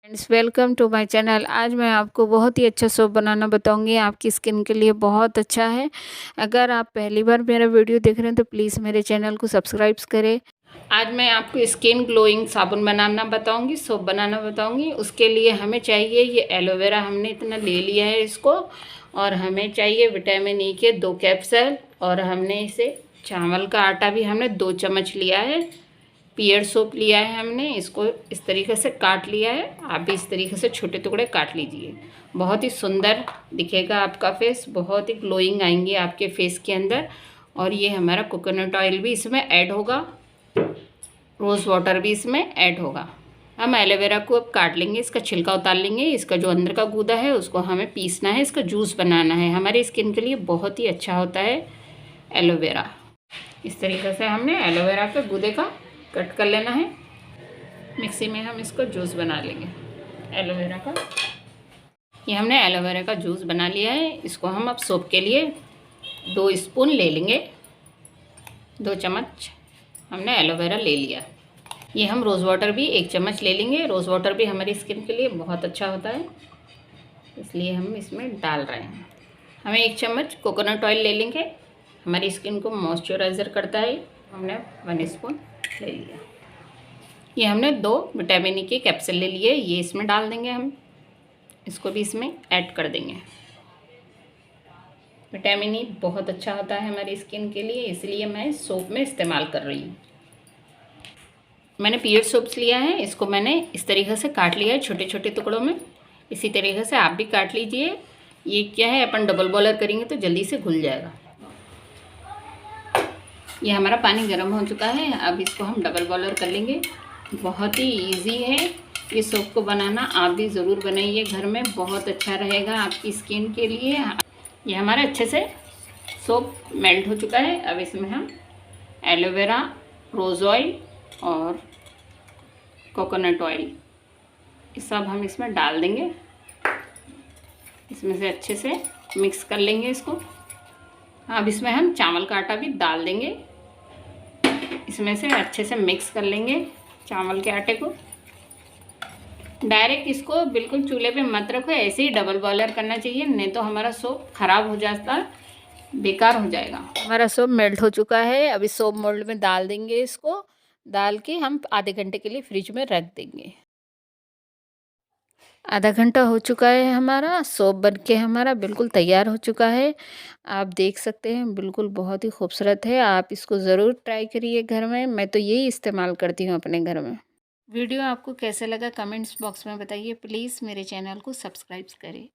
Friends, welcome to my channel. आज मैं आपको बहुत ही अच्छा सोप बनाना बताऊंगी। आपकी स्किन के लिए बहुत अच्छा है। अगर आप पहली बार मेरा वीडियो देख रहे हैं तो प्लीज़ मेरे चैनल को सब्सक्राइब करें। आज मैं आपको स्किन ग्लोइंग साबुन बनाना बताऊंगी, सोप बनाना बताऊंगी। उसके लिए हमें चाहिए ये एलोवेरा, हमने इतना ले लिया है इसको। और हमें चाहिए विटामिन ई के 2 कैप्सूल। और हमने इसे चावल का आटा भी हमने 2 चम्मच लिया है। पियर सोप लिया है हमने, इसको इस तरीके से काट लिया है। आप भी इस तरीके से छोटे टुकड़े काट लीजिए। बहुत ही सुंदर दिखेगा आपका फेस, बहुत ही ग्लोइंग आएंगे आपके फेस के अंदर। और ये हमारा कोकोनट ऑयल भी इसमें ऐड होगा, रोज़ वाटर भी इसमें ऐड होगा। हम एलोवेरा को अब काट लेंगे, इसका छिलका उतार लेंगे। इसका जो अंदर का गूदा है उसको हमें पीसना है, इसका जूस बनाना है। हमारी स्किन के लिए बहुत ही अच्छा होता है एलोवेरा। इस तरीके से हमने एलोवेरा के गूदे का कट कर लेना है। मिक्सी में हम इसको जूस बना लेंगे एलोवेरा का। ये हमने एलोवेरा का जूस बना लिया है। इसको हम अब सोप के लिए 2 स्पून ले लेंगे। 2 चम्मच हमने एलोवेरा ले लिया। ये हम रोज़ वाटर भी 1 चम्मच ले लेंगे। रोज़ वाटर भी हमारी स्किन के लिए बहुत अच्छा होता है, इसलिए हम इसमें डाल रहे हैं। हमें 1 चम्मच कोकोनट ऑयल ले लेंगे, हमारी स्किन को मॉइस्चराइज़र करता है। हमने 1 स्पून ले लिया। ये हमने 2 विटामिन ई के कैप्सूल ले लिए, ये इसमें डाल देंगे हम। इसको भी इसमें ऐड कर देंगे। विटामिन ई बहुत अच्छा होता है हमारी स्किन के लिए, इसलिए मैं सोप में इस्तेमाल कर रही हूँ। मैंने पियर सोप्स लिया है, इसको मैंने इस तरीके से काट लिया है छोटे छोटे टुकड़ों में। इसी तरीके से आप भी काट लीजिए। ये क्या है, अपन डबल बॉयलर करेंगे तो जल्दी से घुल जाएगा। ये हमारा पानी गर्म हो चुका है, अब इसको हम डबल बॉयलर कर लेंगे। बहुत ही इजी है ये सोप को बनाना, आप भी ज़रूर बनाइए घर में, बहुत अच्छा रहेगा आपकी स्किन के लिए। ये हमारा अच्छे से सोप मेल्ट हो चुका है। अब इसमें हम एलोवेरा, रोज़ ऑयल और कोकोनट ऑयल ये सब हम इसमें डाल देंगे। इसमें से अच्छे से मिक्स कर लेंगे इसको। अब इसमें हम चावल का आटा भी डाल देंगे, इसमें से अच्छे से मिक्स कर लेंगे चावल के आटे को। डायरेक्ट इसको बिल्कुल चूल्हे पे मत रखो, ऐसे ही डबल बॉयलर करना चाहिए, नहीं तो हमारा सोप ख़राब हो जाता, बेकार हो जाएगा। हमारा सोप मेल्ट हो चुका है। अभी सोप मोल्ड में डाल देंगे, इसको डाल के हम आधे घंटे के लिए फ्रिज में रख देंगे। आधा घंटा हो चुका है, हमारा सोप बन के हमारा बिल्कुल तैयार हो चुका है। आप देख सकते हैं, बिल्कुल बहुत ही खूबसूरत है। आप इसको ज़रूर ट्राई करिए घर में। मैं तो यही इस्तेमाल करती हूँ अपने घर में। वीडियो आपको कैसे लगा कमेंट्स बॉक्स में बताइए। प्लीज़ मेरे चैनल को सब्सक्राइब करें।